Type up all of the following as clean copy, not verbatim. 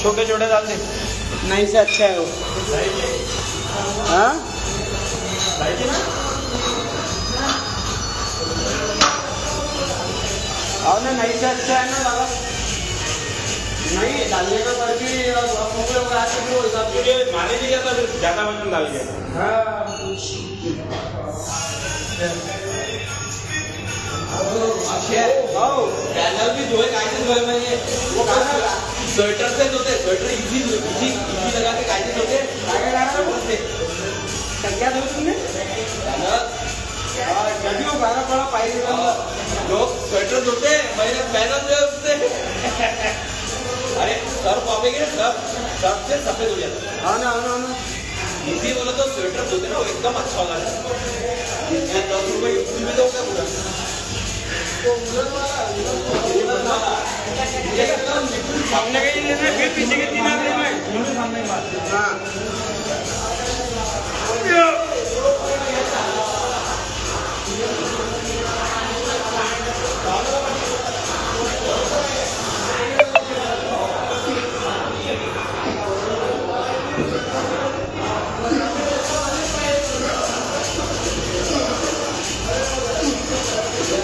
छोटे छोटे डालते नहीं से अच्छा है वो। हाँ और ना नहीं से अच्छा है ना दादा, नहीं डालने का पर भी माने नहीं जाता फिर ज्यादा वजन डाल के। चॅनल भी जो है कायदेशीर होय म्हणजे वो स्वेटर से होते, स्वेटर इजी लगा के कायदेशीर होते आगे डालना बोलते क्या दो तुमने जब वो गाना पड़ा पाई लोग स्वेटर धोते मैंने पहना जो है उससे अरे सर पापेंगे सब से सफेद हो जाता है। हाँ ना इजी बोलो तो स्वेटर धोते ना वो एकदम अच्छा होगा। 10 रुपए में तो होगा पूरा सामने का ही लेना है, फिर पीछे के 3 आंकड़े में सामने की बात। हाँ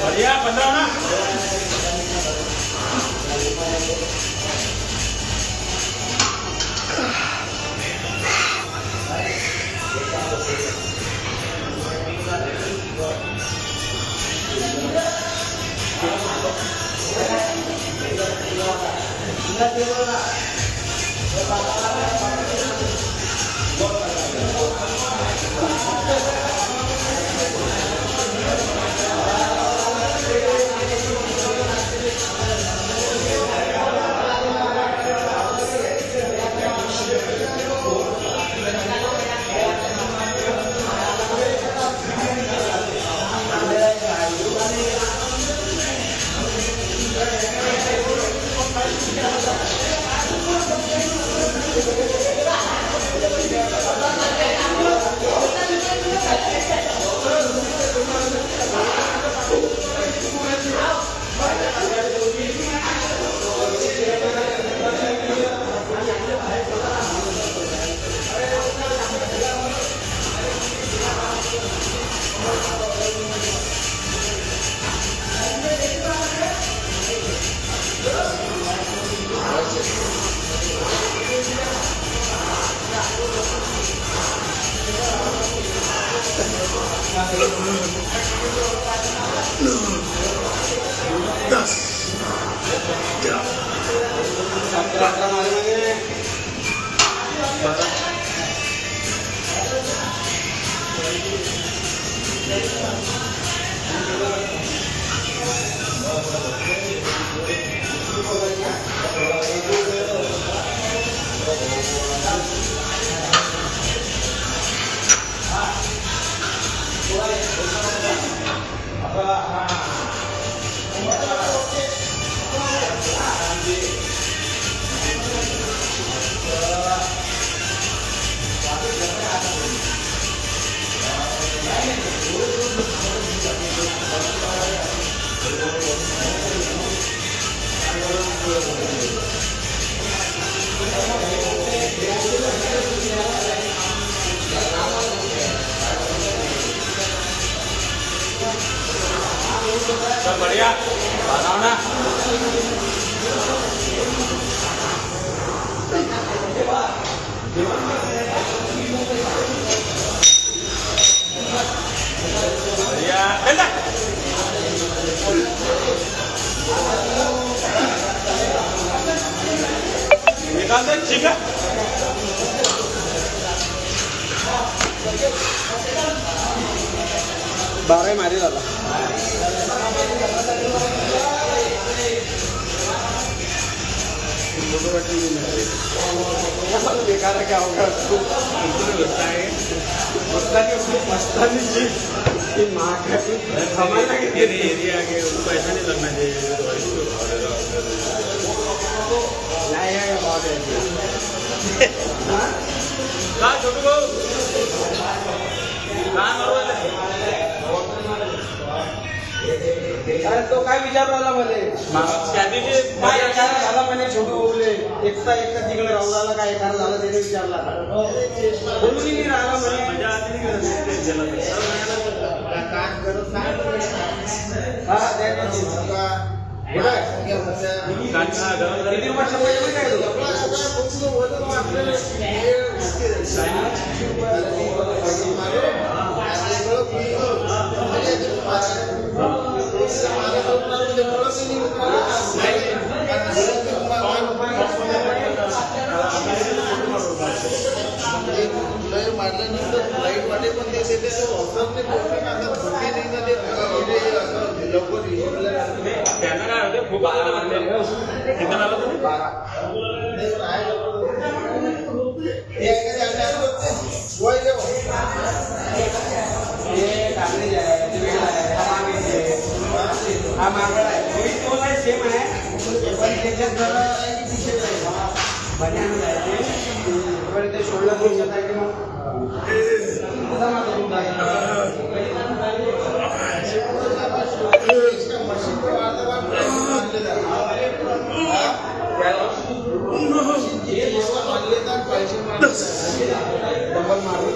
बढ़िया 15 ना। सब बढ़िया बनाओ ना। बढ़िया निकाल दे चिका। बारह मारे दादा बेकार क्या होगा उसको लगता है मस्तानी की माँ का एरिया आगे उनको ऐसा नहीं लगना चाहिए। बहुत कहाँ छोटू को कहाँ अरे तो काय विचार राहिला मला त्या दिवशी काय एखादा झाला म्हणे छोटू ओवले एकटा तिकडे राहून राहिला काय एखादा झाला त्याने विचारला बोलून नाही राहिला म्हणे मजा आली नाही करत ते गेला तर. हा त्याने कांदा गरम झाली. किती वर्ष पहिले माहिती आहे मारल्यानंतर लाईट वाटे पण ते वापरत त्यांना काय होते खूप आला मारले किती आला तुम्ही हा मागड आहे तोच आहे सेम आहे पण त्याच्यात जरा बन्यान आहे ते शोल्डर पोषण आहे की मग जमा करून डबल मारून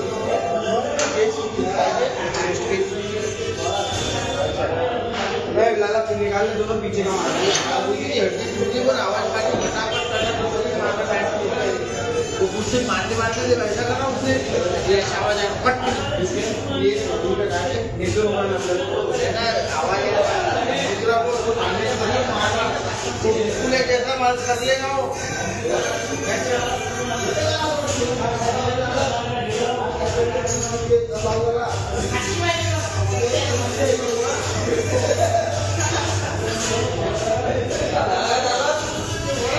लाला निकालने दोनों पीछे का मारा आवाज पानी फटाफट तो उससे मारते मारते जब ऐसा करा उसने ये आवाज आया फट ये आवाज दूसरा को उसको मारने से पहले मारना तो उसने कैसा मार कर लेगा वो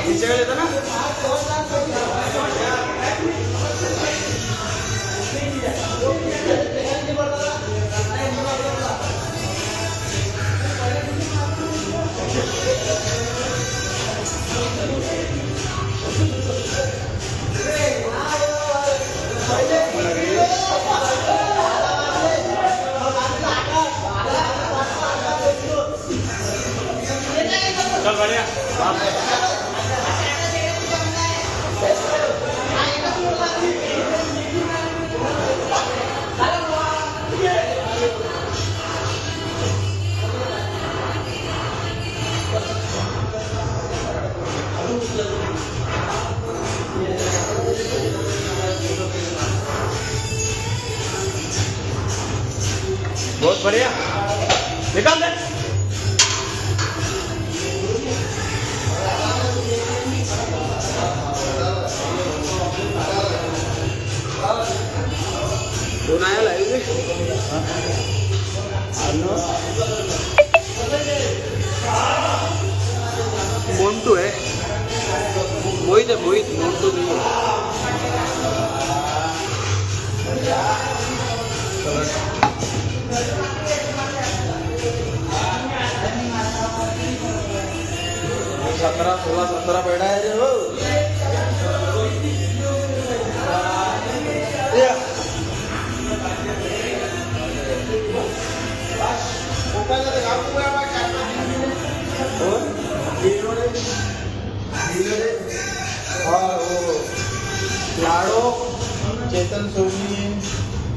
नीचे का लेता ना चल बढ़िया बहुत बढ़िया निकाल दे दोन आया लाइव मोन्टू है मोहित मोन्टू नहीं है सत्रह 16 17 बैठा है रे वो और वो लाड़ो चेतन सोनी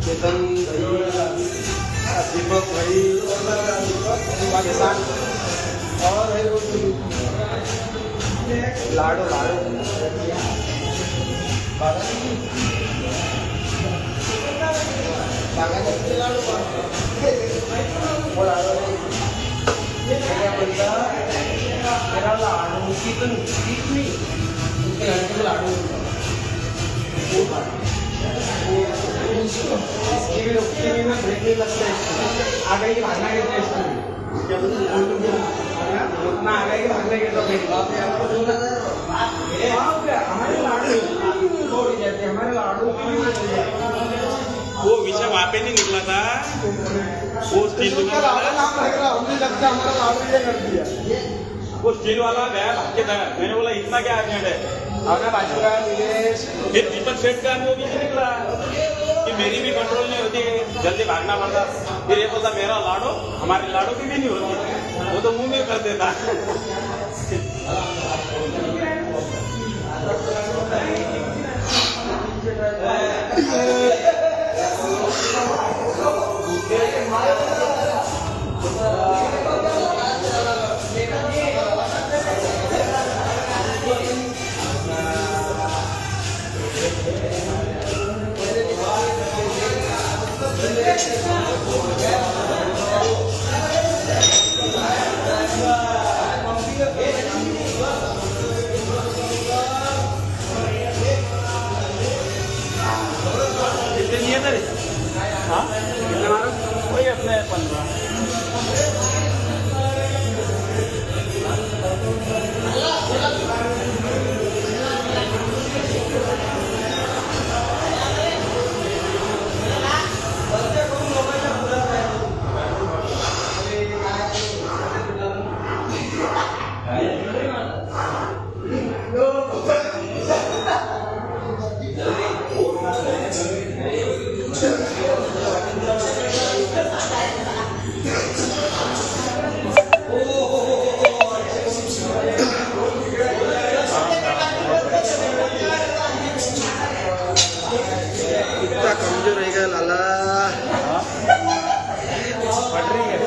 चेतन दीपक भाई पाकिस्तान और है वो लाड़ो लाड़ो लाड़ो वो लाड़ो मेरा लाड़ू चिकन नहीं उसके लड़के लाड़ू इसकी भी ना ब्रेक नहीं लगता है आगे ही भागना गिरता है उतना आगे ही भागना गिरता है हमारे लाड़ू छोड़ जाते हमारे लाड़ू वो विषय वहाँ पे नहीं निकला था वो स्टील वाला हमने लगता हमारा लाड़ू ये कर दिया वो स्टील वाला गया भाग के था मैंने बोला इतना क्या अर्जेंट है हमने बाजू का निलेश फिर दीपक सेठ का वो भी नहीं निकला कि मेरी भी कंट्रोल नहीं होती, जल्दी भागना पड़ता। फिर ये बोलता मेरा लाडो, हमारी लाडो की भी नहीं होती, वो तो मुंह में कर देता। कितने दिए थे? हाँ कितने मारो? वही अपने 15। कितना कमजोर है क्या लाला। पट रही है।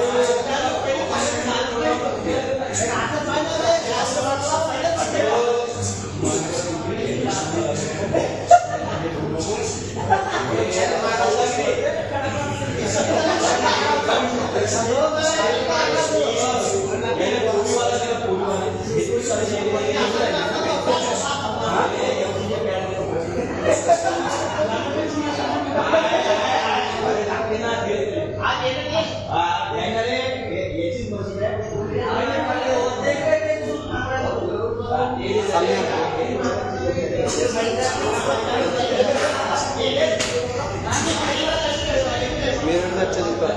मेरे से अच्छा दिखता है।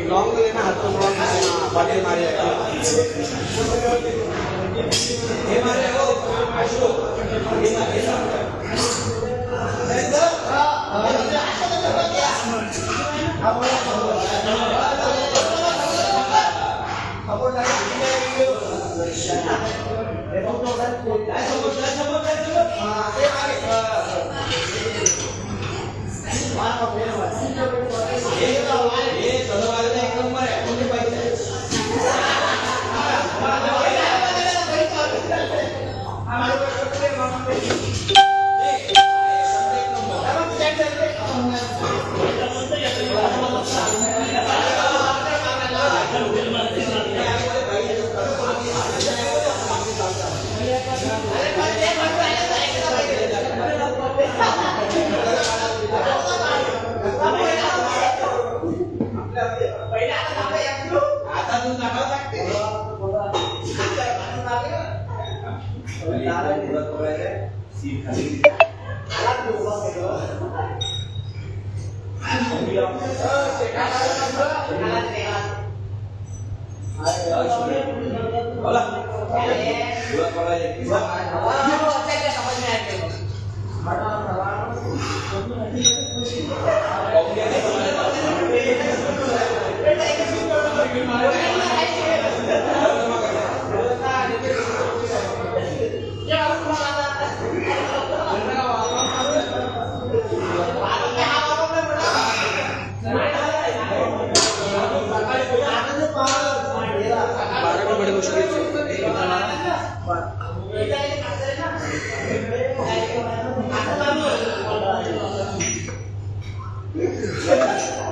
लॉन्ग लेना, हाथ को लॉन्ग लेना, बाटी मारे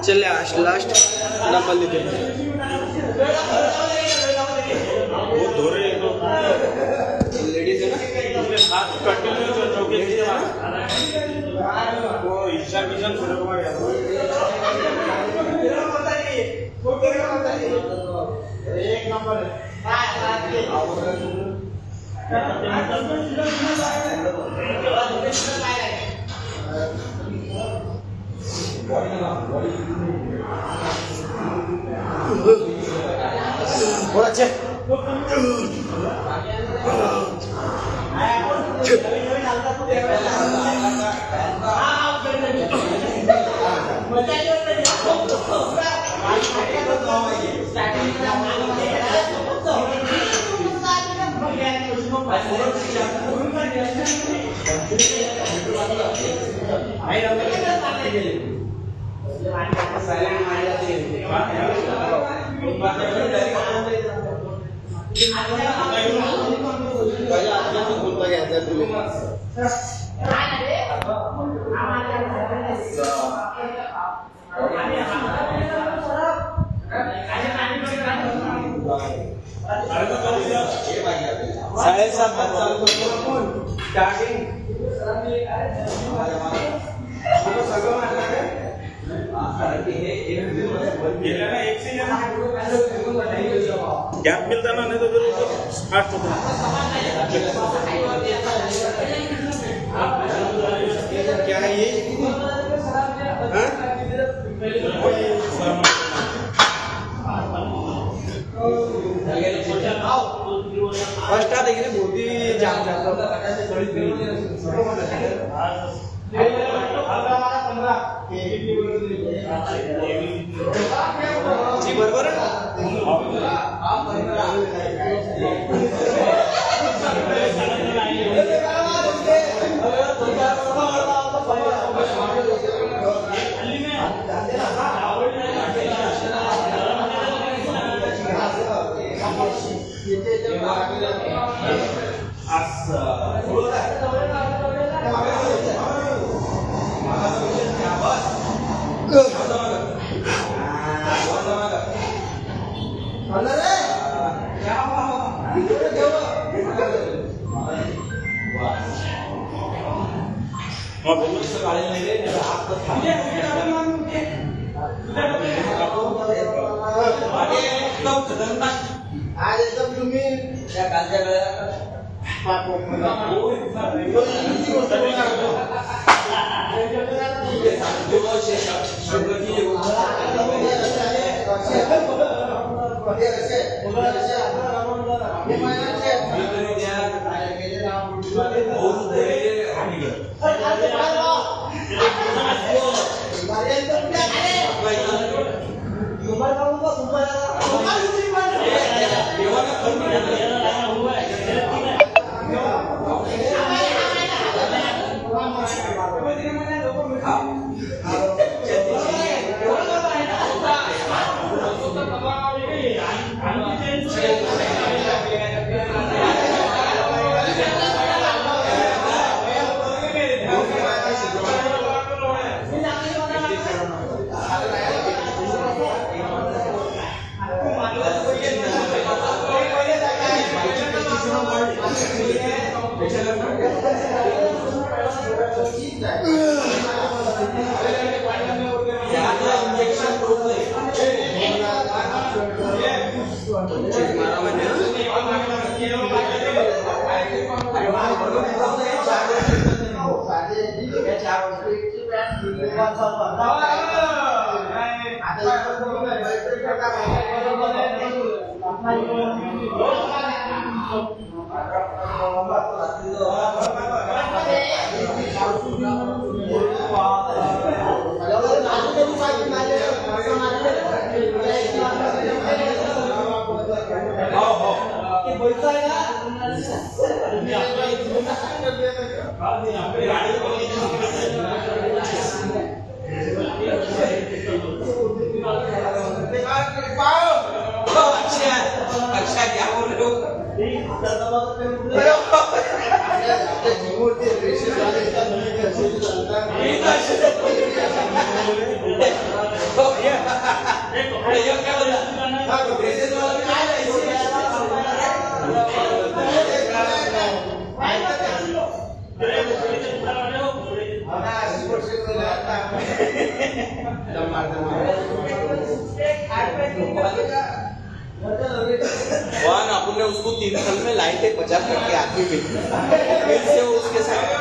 चलिए लास्ट डंबल लेते हैं। वो धो रहे हैं तो लेडीज है ना, उसके साथ कंटिन्यू जो चौके वो ईशान किशन सूर्य कुमार यादव एक नंबर और अच्छे गॅप मिलता ना नहीं तो फिर स्टार्ट होता क्या है ये? फर्स्ट देखिए बहुत ही जाम जाता जी बरोबर आज एकदम तुम्ही त्या कालच्या अपन ने उसको 3 साल में लाइन पे 50 करके आदमी भी फिर से उसके साथ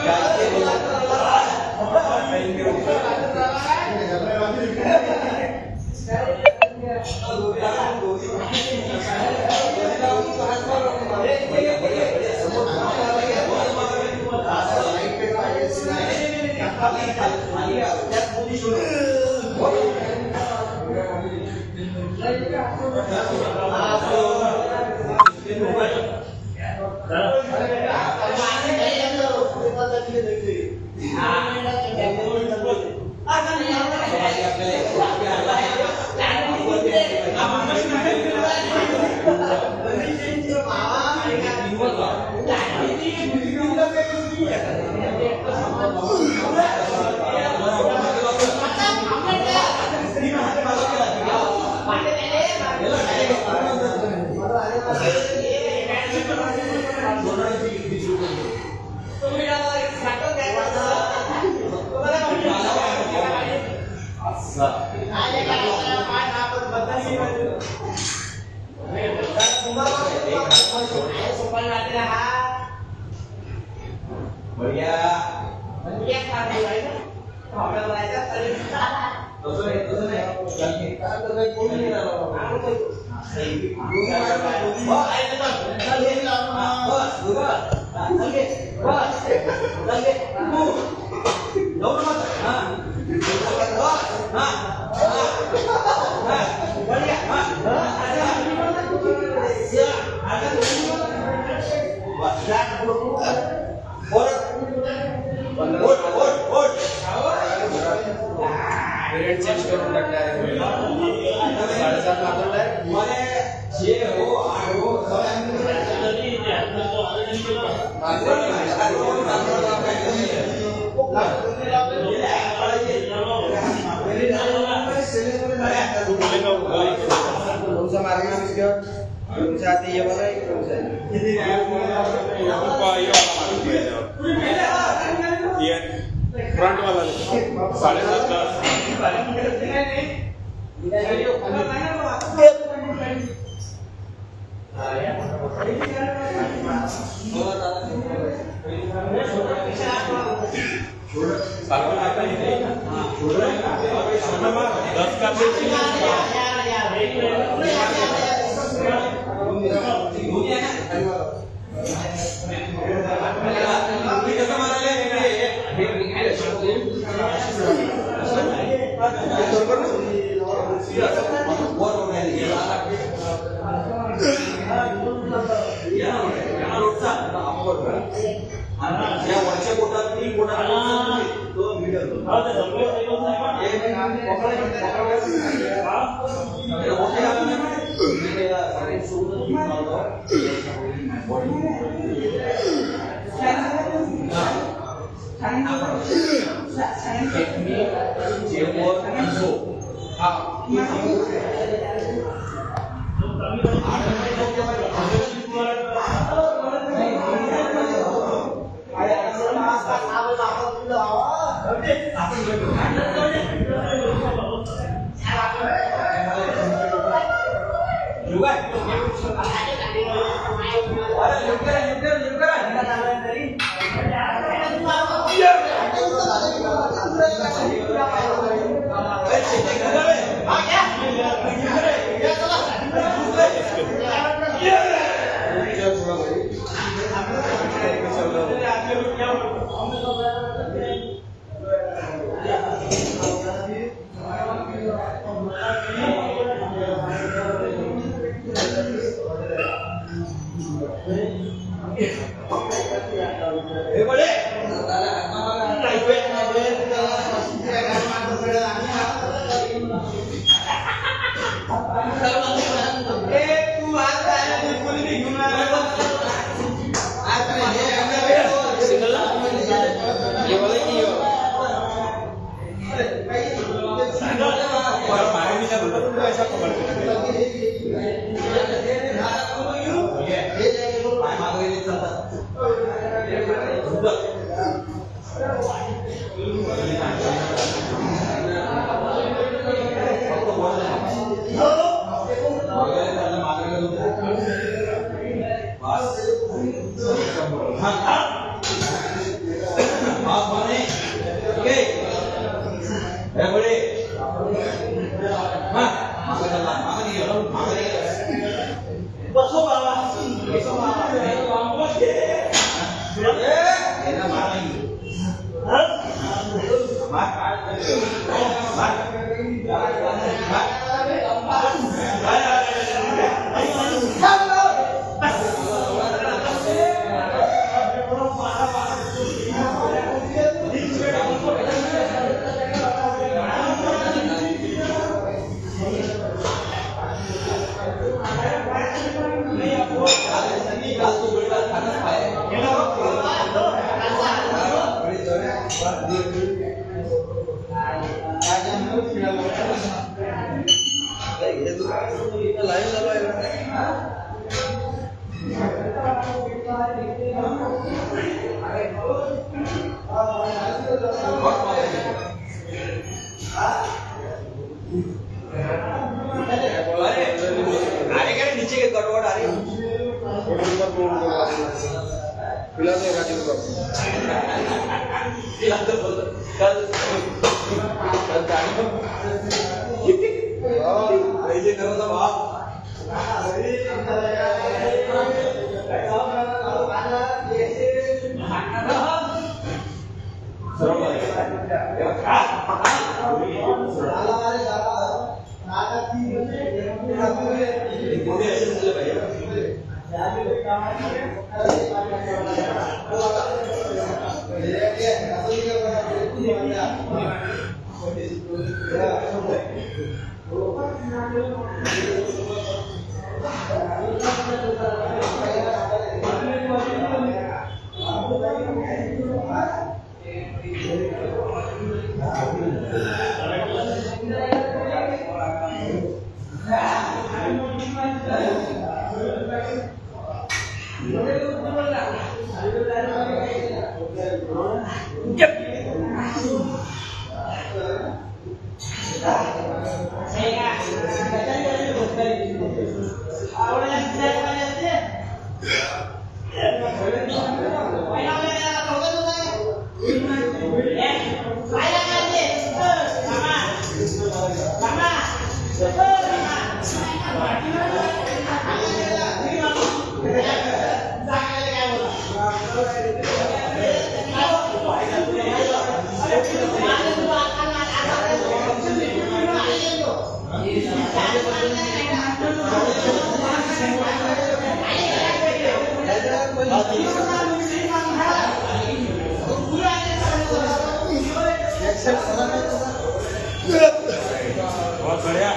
चेंज करून टाकले साडेसात मार्ग ये वाला फ्रंट वाला 7:30 Mas अरे क्या नीचे के गड़बड़ आ रही पिला दो एका दिन को ऐसे करो तो बाप बहुत बढ़िया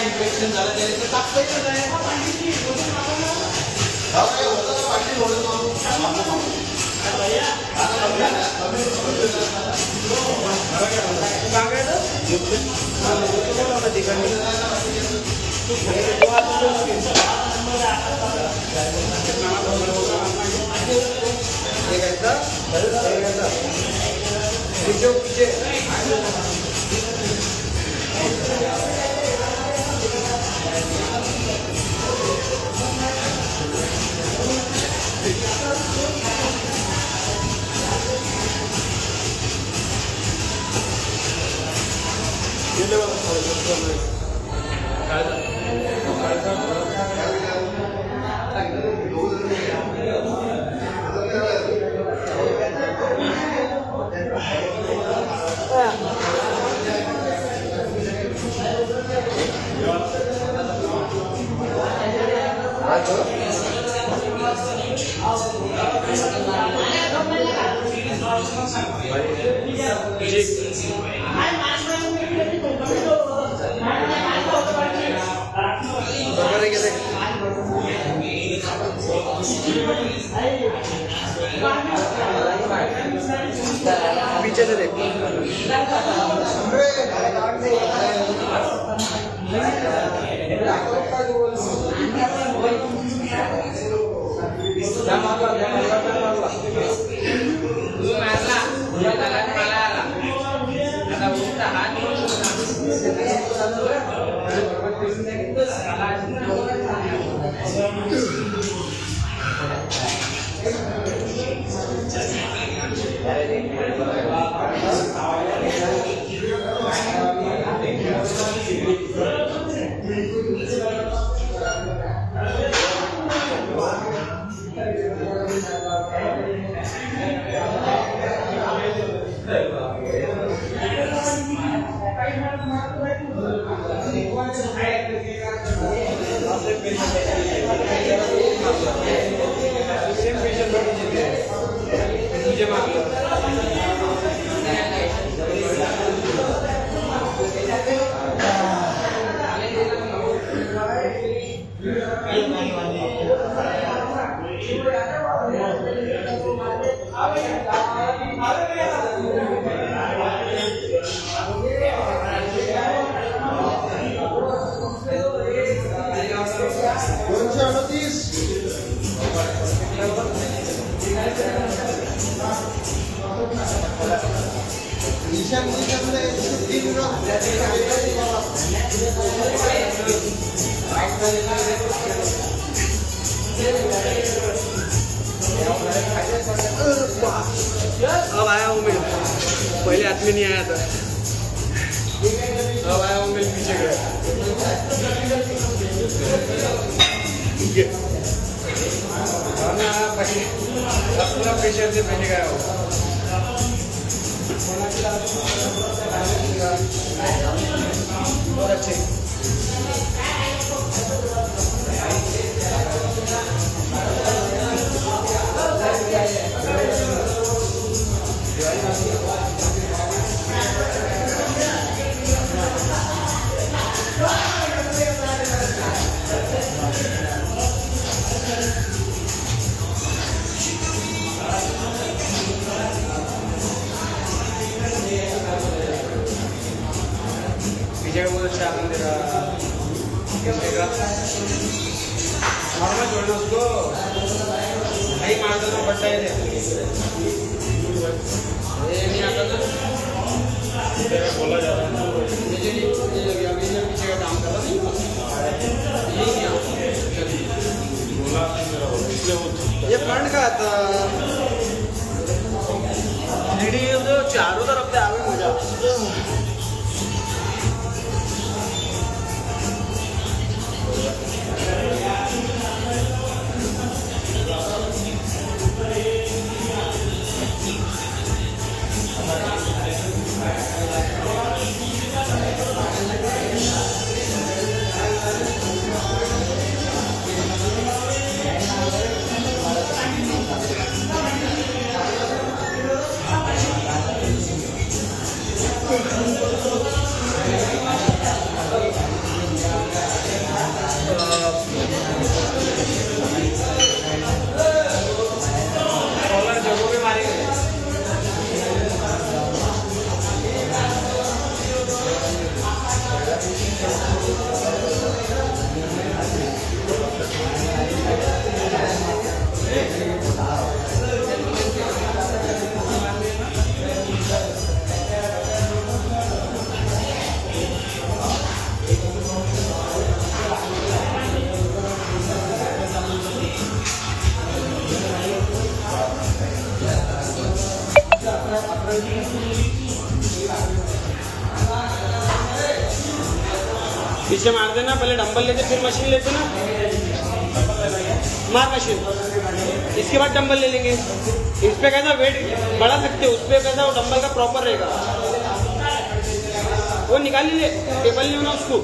इन्फेक्शन झालं त्याला टाकता येत नाही. पीछे से देख अब आया हूँ मैं, पहले हाथ में नहीं आया था, अब आया हूँ मैं पीछे गया। पूरा प्रेशर से पहले गया हो। बहुत अच्छे जगह बहुत अच्छा मंदिर नॉर्मल छोड़ना उसको नहीं मारता तो बढ़ता है नहीं आता तो बोला जा रहा है पीछे का काम कर रहा ये फ्रंट का था तो चारों तरफ से आगे मुझे पीछे मार देना, पहले डंबल लेते फिर मशीन लेते ना, मार मशीन, इसके बाद डंबल ले लेंगे। इस पे कैसा वेट बढ़ा सकते हो, उस पे कैसा वो डंबल का प्रॉपर रहेगा। वो निकाल लीजिए, टेबल नहीं होना उसको।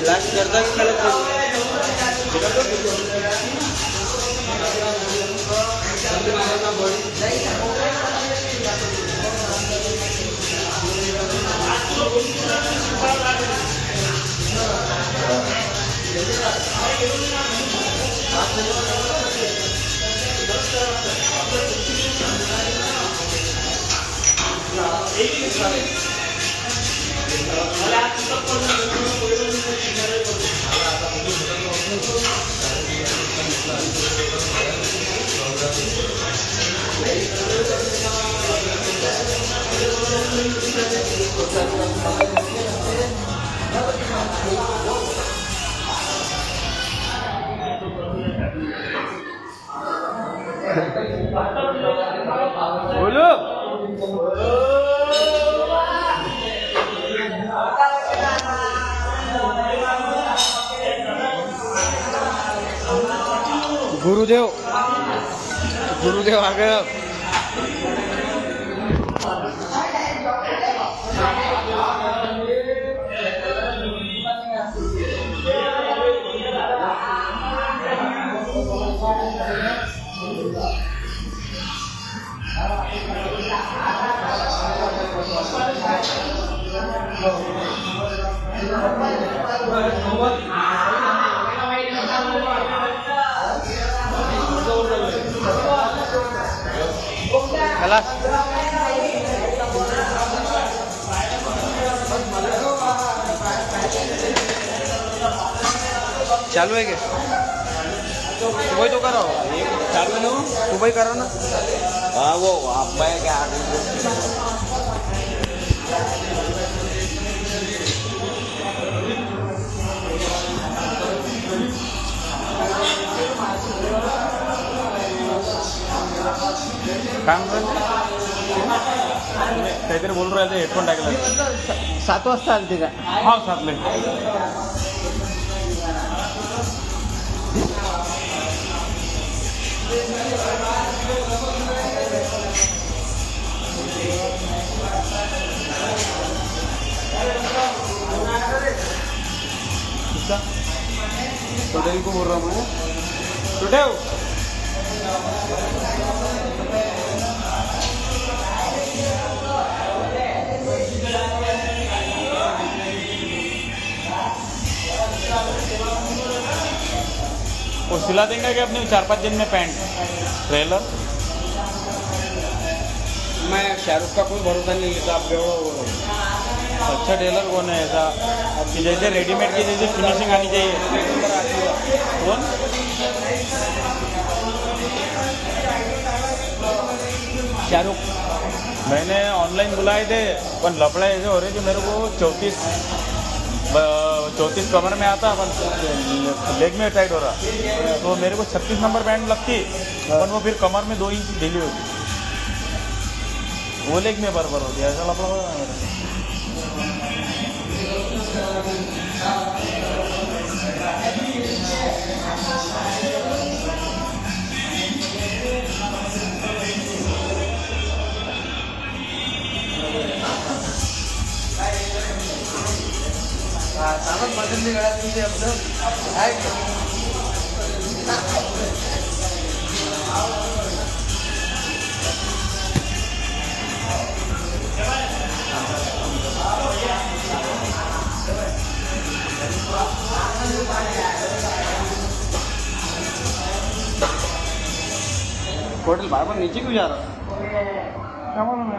लास्ट करता की खेळत बोलो गुरुदेव गुरुदेव आ गए खलास चालू है क्या सुबह तो करो चालू है ना सुबह करो ना हाँ वो आप मैं क्या काम काहीतरी बोलू राहिले हेडफोन टाकले 7 वाजता आलते का हा सातले छोटे को बोल रहा हूँ छोटे वो सिला देंगे कि अपने 4-5 दिन में पैंट ट्रेलर मैं शाहरुख का कोई भरोसा नहीं लेता आप अच्छा टेलर कौन है ऐसा कि जैसे रेडीमेड की जैसे फिनिशिंग आनी चाहिए कौन शाहरुख मैंने ऑनलाइन बुलाए थे पर लफड़ा ऐसे हो रहे कि मेरे को 34 कमर में आता पर लेग में टाइट हो रहा तो मेरे को 36 नंबर पैंट लगती पर वो फिर कमर में 2 इंच ढीली होती वो लेग में बराबर होती ऐसा लफड़ा हो रहा है सामान बदल गळा तुमचे होटल बार बार नीचे क्यों जा रहा क्या मालूम है